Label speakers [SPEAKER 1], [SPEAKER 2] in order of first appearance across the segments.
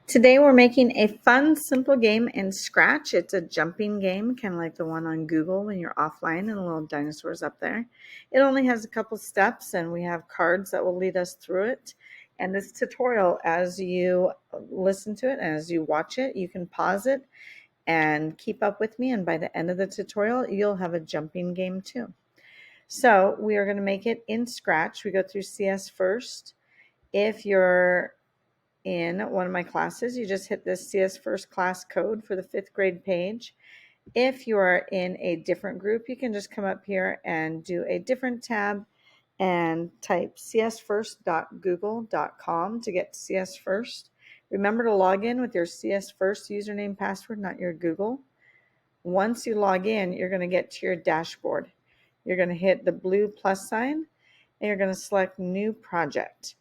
[SPEAKER 1] Today we're making a fun, simple game in Scratch. It's a jumping game, kind of like the one on Google when you're offline and the little dinosaurs up there. It only has a couple steps and we have cards that will lead us through it. And this tutorial, as you listen to it, as you watch it, you can pause it and keep up with me. And by the end of the tutorial, you'll have a jumping game too. So we are going to make it in Scratch. We go through CS first. If you're in one of my classes, you just hit this CS First class code for the 5th grade page. If you are in a different group, you can just come up here and do a different tab and type csfirst.google.com to get CS First. Remember to log in with your CS First username password, not your Google. Once you log in, you're going to get to your dashboard. You're going to hit the blue plus sign and you're going to select New Project.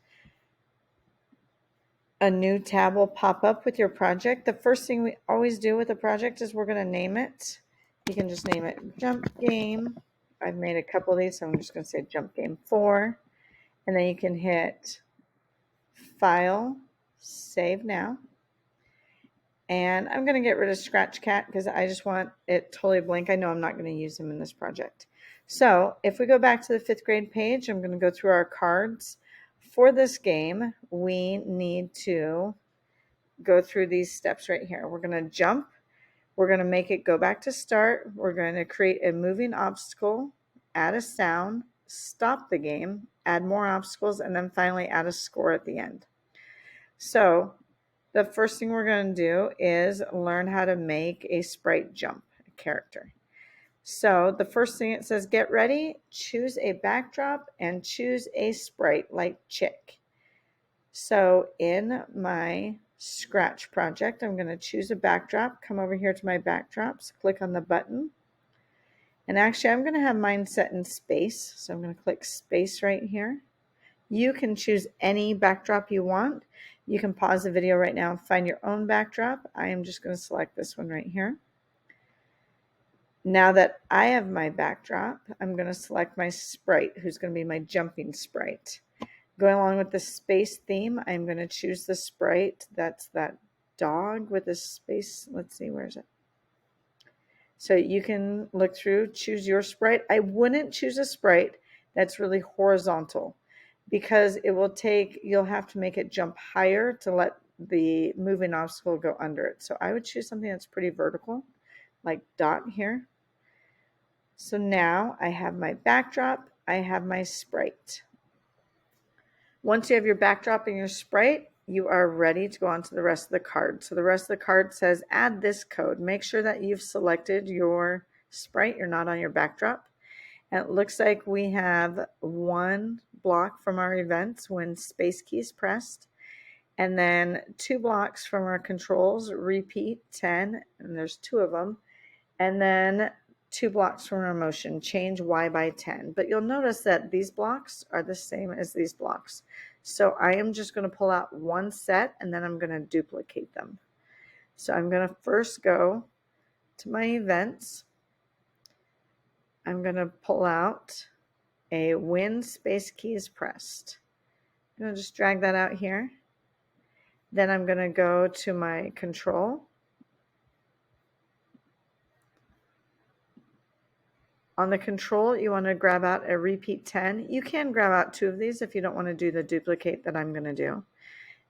[SPEAKER 1] A new tab will pop up with your project. The first thing we always do with a project is we're going to name it. You can just name it Jump Game. I've made a couple of these, so I'm just going to say Jump Game 4. And then you can hit File, Save Now. And I'm going to get rid of Scratch Cat because I just want it totally blank. I know I'm not going to use him in this project. So if we go back to the 5th grade page, I'm going to go through our cards. For this game, we need to go through these steps right here. We're going to jump. We're going to make it go back to start. We're going to create a moving obstacle, add a sound, stop the game, add more obstacles, and then finally add a score at the end. So the first thing we're going to do is learn how to make a sprite jump, a character. So the first thing it says, get ready, choose a backdrop, and choose a sprite like Chick. So in my Scratch project, I'm going to choose a backdrop, come over here to my backdrops, click on the button. And actually, I'm going to have mine set in space. So I'm going to click space right here. You can choose any backdrop you want. You can pause the video right now and find your own backdrop. I am just going to select this one right here. Now that I have my backdrop, I'm going to select my sprite, who's going to be my jumping sprite. Going along with the space theme, I'm going to choose the sprite. That's that dog with the space. Let's see, where is it? So you can look through, choose your sprite. I wouldn't choose a sprite that's really horizontal because it will take, you'll have to make it jump higher to let the moving obstacle go under it. So I would choose something that's pretty vertical, like Dot here. So now I have my backdrop, I have my sprite. Once you have your backdrop and your sprite, you are ready to go on to the rest of the card. So the rest of the card says add this code. Make sure that you've selected your sprite. You're not on your backdrop. And it looks like we have one block from our events when space key is pressed. And then 2 blocks from our controls, repeat 10, and there's 2 of them. And then 2 blocks from our motion, change Y by 10. But you'll notice that these blocks are the same as these blocks. So I am just going to pull out one set and then I'm going to duplicate them. So I'm going to first go to my events. I'm going to pull out a when space key is pressed. I'm going to just drag that out here. Then I'm going to go to my control. On the control, you want to grab out a repeat 10. You can grab out 2 of these if you don't want to do the duplicate that I'm going to do.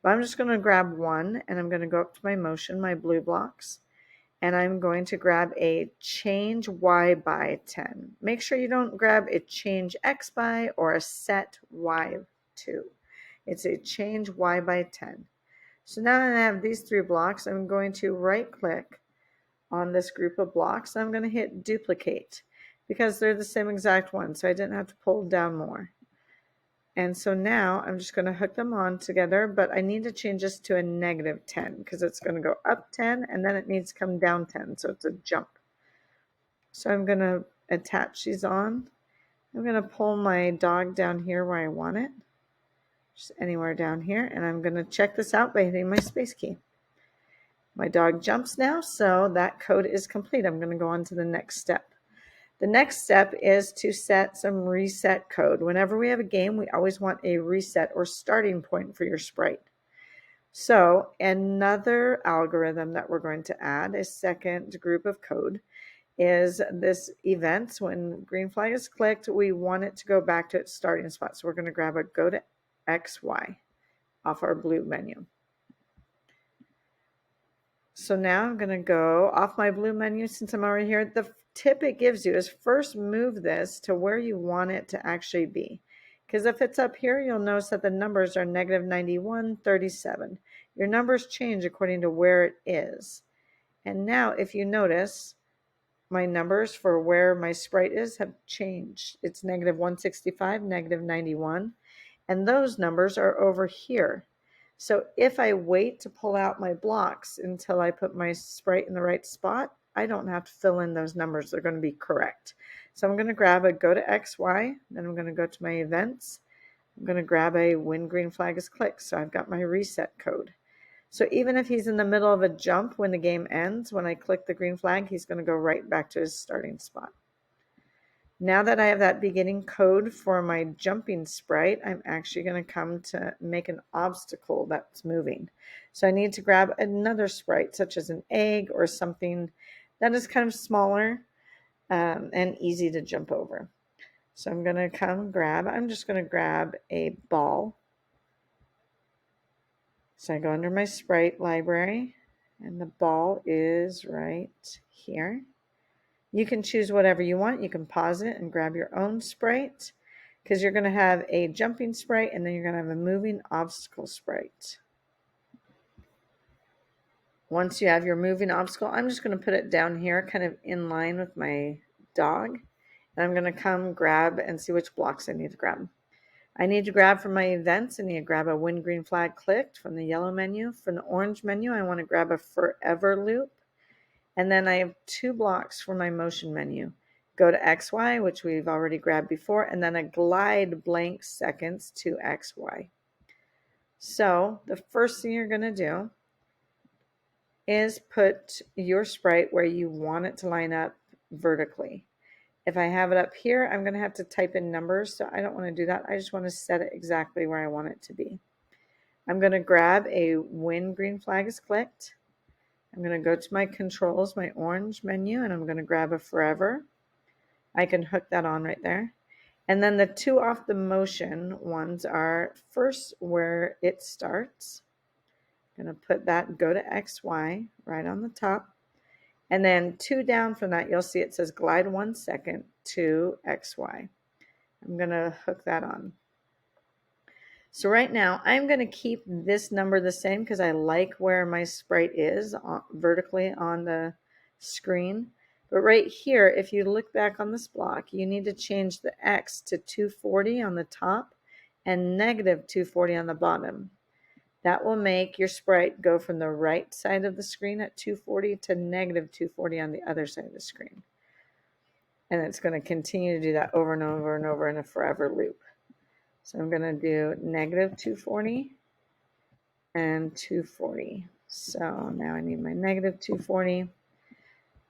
[SPEAKER 1] But I'm just going to grab one and I'm going to go up to my motion, my blue blocks, and I'm going to grab a change Y by 10. Make sure you don't grab a change X by or a set Y to. It's a change Y by 10. So now that I have these 3 blocks, I'm going to right click on this group of blocks. I'm going to hit duplicate because they're the same exact one, so I didn't have to pull down more. And so now I'm just going to hook them on together, but I need to change this to a -10 because it's going to go up 10 and then it needs to come down 10, so it's a jump. So I'm going to attach these on. I'm going to pull my dog down here where I want it, just anywhere down here, and I'm going to check this out by hitting my space key. My dog jumps now, so that code is complete. I'm going to go on to the next step. The next step is to set some reset code. Whenever we have a game, we always want a reset or starting point for your sprite. So another algorithm that we're going to add, a second group of code, is this events. When green flag is clicked, we want it to go back to its starting spot. So we're going to grab a go to XY off our blue menu. So now I'm going to go off my blue menu since I'm already here. The tip it gives you is first move this to where you want it to actually be. Because if it's up here, you'll notice that the numbers are negative 91, 37. Your numbers change according to where it is. And now if you notice, my numbers for where my sprite is have changed. It's negative 165, negative 91, and those numbers are over here. So if I wait to pull out my blocks until I put my sprite in the right spot, I don't have to fill in those numbers. They're going to be correct. So I'm going to grab a go to XY, then I'm going to go to my events. I'm going to grab a when green flag is clicked. So I've got my reset code. So even if he's in the middle of a jump when the game ends, when I click the green flag, he's going to go right back to his starting spot. Now that I have that beginning code for my jumping sprite, I'm actually going to come to make an obstacle that's moving. So I need to grab another sprite, such as an egg or something that is kind of smaller and easy to jump over. So I'm going to I'm just going to grab a ball. So I go under my sprite library, and the ball is right here. You can choose whatever you want. You can pause it and grab your own sprite, because you're going to have a jumping sprite and then you're going to have a moving obstacle sprite. Once you have your moving obstacle, I'm just going to put it down here kind of in line with my dog. And I'm going to come grab and see which blocks I need to grab. I need to grab from my events. I need to grab a when green flag clicked from the yellow menu. From the orange menu, I want to grab a forever loop. And then I have 2 blocks for my motion menu. Go to XY, which we've already grabbed before, and then a glide blank seconds to XY. So the first thing you're going to do is put your sprite where you want it to line up vertically. If I have it up here, I'm going to have to type in numbers, so I don't want to do that. I just want to set it exactly where I want it to be. I'm going to grab a when green flag is clicked. I'm going to go to my controls, my orange menu, and I'm going to grab a forever. I can hook that on right there. And then the 2 off the motion ones are first where it starts. I'm going to put that go to XY right on the top. And then 2 down from that, you'll see it says glide 1 second to XY. I'm going to hook that on. So right now, I'm going to keep this number the same because I like where my sprite is vertically on the screen. But right here, if you look back on this block, you need to change the X to 240 on the top and negative 240 on the bottom. That will make your sprite go from the right side of the screen at 240 to negative 240 on the other side of the screen. And it's going to continue to do that over and over and over in a forever loop. So I'm going to do negative 240 and 240. So now I need my negative 240.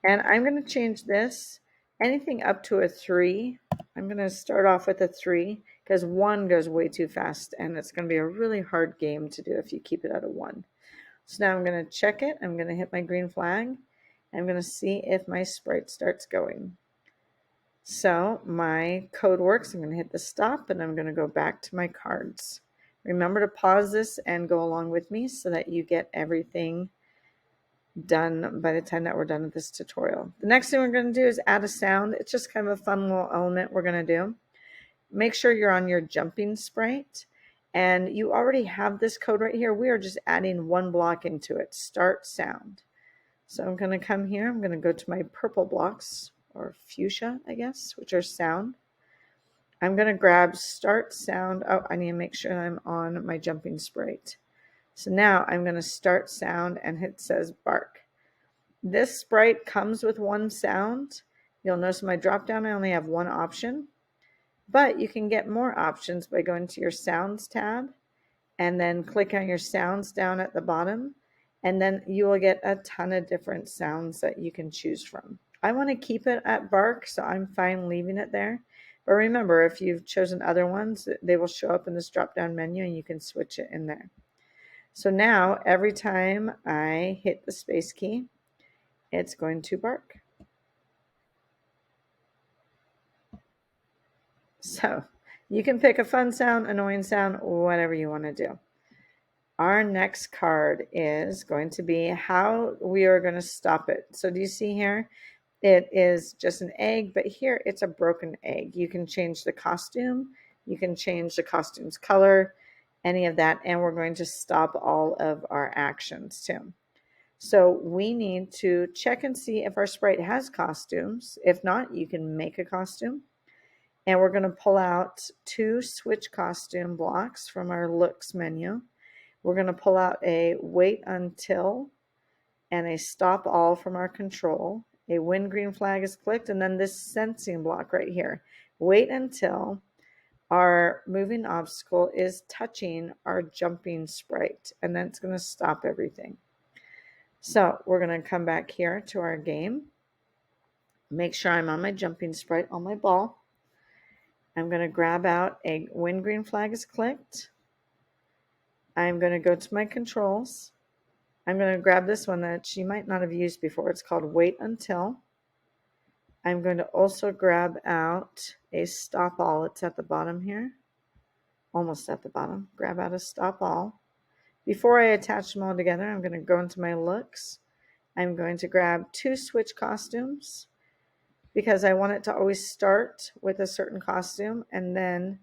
[SPEAKER 1] And I'm going to change this. Anything up to a 3, I'm going to start off with a 3 because 1 goes way too fast and it's going to be a really hard game to do if you keep it at a 1. So now I'm going to check it. I'm going to hit my green flag. I'm going to see if my sprite starts going. So my code works. I'm going to hit the stop and I'm going to go back to my cards. Remember to pause this and go along with me so that you get everything done by the time that we're done with this tutorial. The next thing we're going to do is add a sound. It's just kind of a fun little element we're going to do. Make sure you're on your jumping sprite and you already have this code right here. We are just adding 1 block into it, start sound. So I'm going to come here. I'm going to go to my purple blocks, or fuchsia, I guess, which are sound. I'm going to grab start sound. Oh, I need to make sure I'm on my jumping sprite. So now I'm going to start sound and it says bark. This sprite comes with 1 sound. You'll notice my drop down, I only have 1 option, but you can get more options by going to your sounds tab and then click on your sounds down at the bottom. And then you will get a ton of different sounds that you can choose from. I want to keep it at bark, so I'm fine leaving it there. But remember, if you've chosen other ones, they will show up in this drop-down menu and you can switch it in there. So now every time I hit the space key, it's going to bark. So you can pick a fun sound, annoying sound, whatever you want to do. Our next card is going to be how we are going to stop it. So do you see here? It is just an egg, but here it's a broken egg. You can change the costume. You can change the costume's color, any of that. And we're going to stop all of our actions too. So we need to check and see if our sprite has costumes. If not, you can make a costume. And we're going to pull out 2 switch costume blocks from our looks menu. We're going to pull out a wait until and a stop all from our control. A when green flag is clicked, and then this sensing block right here. Wait until our moving obstacle is touching our jumping sprite, and then it's going to stop everything. So we're going to come back here to our game. Make sure I'm on my jumping sprite on my ball. I'm going to grab out a when green flag is clicked. I'm going to go to my controls. I'm going to grab this one that she might not have used before. It's called wait until. I'm going to also grab out a stop all. It's at the bottom here. Almost at the bottom. Grab out a stop all. Before I attach them all together, I'm going to go into my looks. I'm going to grab 2 switch costumes because I want it to always start with a certain costume, and then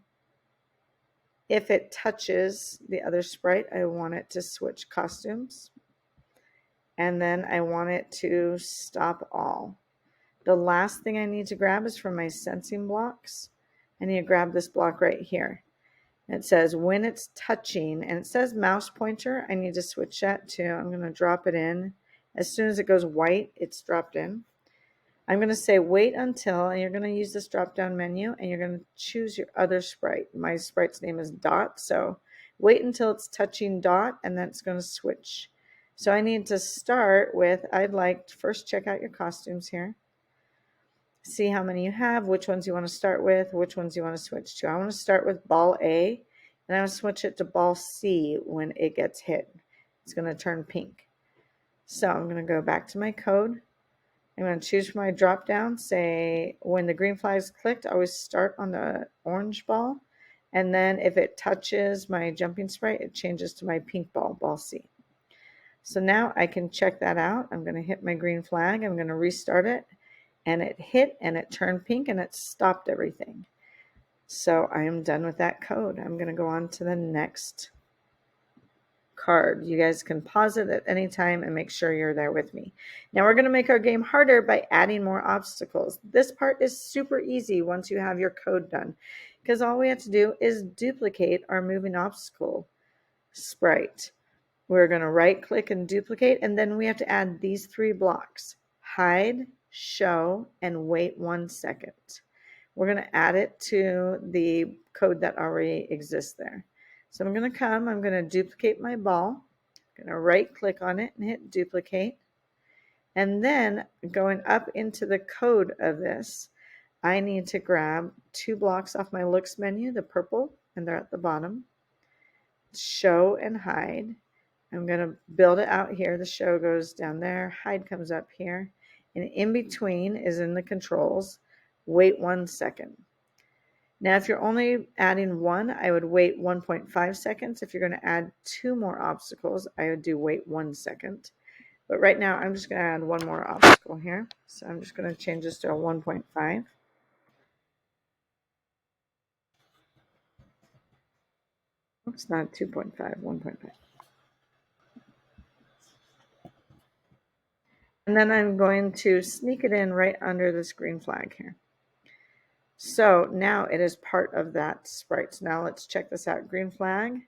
[SPEAKER 1] if it touches the other sprite, I want it to switch costumes. And then I want it to stop all. The last thing I need to grab is from my sensing blocks. I need to grab this block right here. It says when it's touching, and it says mouse pointer. I need to switch that to, I'm going to drop it in. As soon as it goes white, it's dropped in. I'm going to say wait until, and you're going to use this drop down menu, and you're going to choose your other sprite. My sprite's name is Dot, so wait until it's touching Dot, and then it's going to switch. So I need to start with, I'd like to first check out your costumes here. See how many you have, which ones you want to start with, which ones you want to switch to. I want to start with ball A, and I want to switch it to ball C when it gets hit. It's going to turn pink. So I'm going to go back to my code. I'm going to choose my drop down, say when the green flag is clicked, always start on the orange ball. And then if it touches my jumping sprite, it changes to my pink ball, ball C. So now I can check that out. I'm going to hit my green flag. I'm going to restart it. And it hit and it turned pink and it stopped everything. So I am done with that code. I'm going to go on to the next card. You guys can pause it at any time and make sure you're there with me. Now we're going to make our game harder by adding more obstacles. This part is super easy once you have your code done, because all we have to do is duplicate our moving obstacle sprite. We're going to right click and duplicate, and then we have to add these 3 blocks: hide, show, and wait 1 second. We're going to add it to the code that already exists there. So I'm going to duplicate my ball. I'm going to right click on it and hit duplicate. And then going up into the code of this, I need to grab 2 blocks off my looks menu, the purple, and they're at the bottom. Show and hide. I'm going to build it out here. The show goes down there. Hide comes up here. And in between is in the controls. Wait 1 second. Now, if you're only adding 1, I would wait 1.5 seconds. If you're going to add 2 more obstacles, I would do wait 1 second. But right now, I'm just going to add 1 more obstacle here. So I'm just going to change this to a 1.5. Oops, not 2.5, 1.5. And then I'm going to sneak it in right under this green flag here. So now it is part of that sprite. So now let's check this out. Green flag,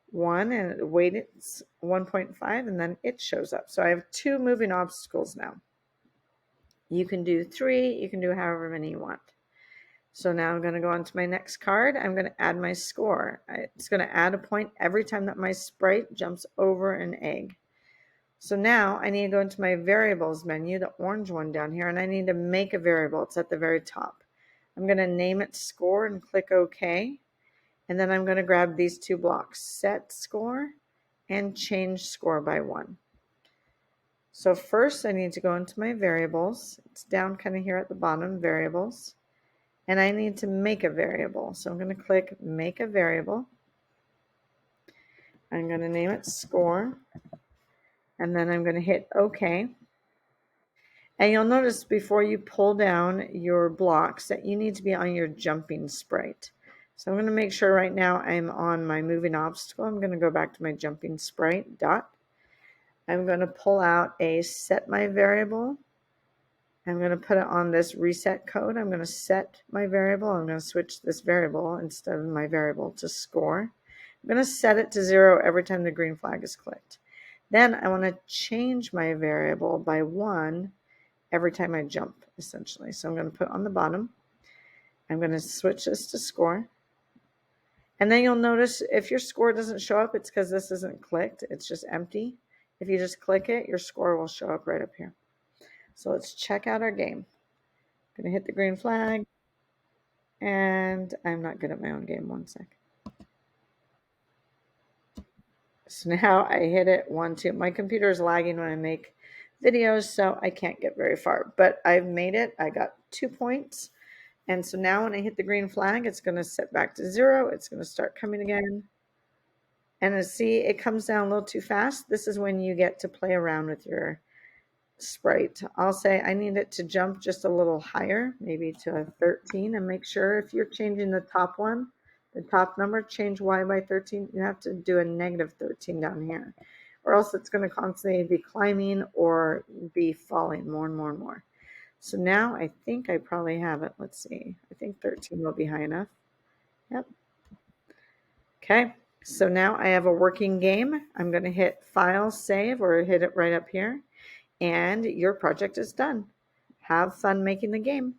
[SPEAKER 1] 1, and wait, it's 1.5, and then it shows up. So I have 2 moving obstacles now. You can do 3, you can do however many you want. So now I'm going to go on to my next card. I'm going to add my score. It's going to add a point every time that my sprite jumps over an egg. So now I need to go into my variables menu, the orange one down here, and I need to make a variable. It's at the very top. I'm going to name it score and click OK. And then I'm going to grab these 2 blocks, set score and change score by 1. So first I need to go into my variables. It's down kind of here at the bottom, variables. And I need to make a variable. So I'm going to click make a variable. I'm going to name it score. And then I'm going to hit OK. And you'll notice before you pull down your blocks that you need to be on your jumping sprite. So I'm going to make sure right now I'm on my moving obstacle. I'm going to go back to my jumping sprite dot. I'm going to pull out a set my variable. I'm going to put it on this reset code. I'm going to set my variable. I'm going to switch this variable instead of my variable to score. I'm going to set it to 0 every time the green flag is clicked. Then I want to change my variable by 1 every time I jump, essentially. So I'm going to put on the bottom. I'm going to switch this to score. And then you'll notice if your score doesn't show up, it's because this isn't clicked. It's just empty. If you just click it, your score will show up right up here. So let's check out our game. I'm going to hit the green flag. And I'm not good at my own game. 1 sec. So now I hit it 1, 2. My computer is lagging when I make videos, so I can't get very far. But I've made it. I got 2 points. And so now when I hit the green flag, it's going to set back to 0. It's going to start coming again. And see, it comes down a little too fast. This is when you get to play around with your sprite. I'll say I need it to jump just a little higher, maybe to a 13, and make sure if you're changing the top one, the top number, change Y by 13, you have to do a negative 13 down here, or else it's going to constantly be climbing or be falling more and more and more. So now I think I probably have it. Let's see. I think 13 will be high enough. Yep. Okay. So now I have a working game. I'm going to hit File, Save, or hit it right up here. And your project is done. Have fun making the game.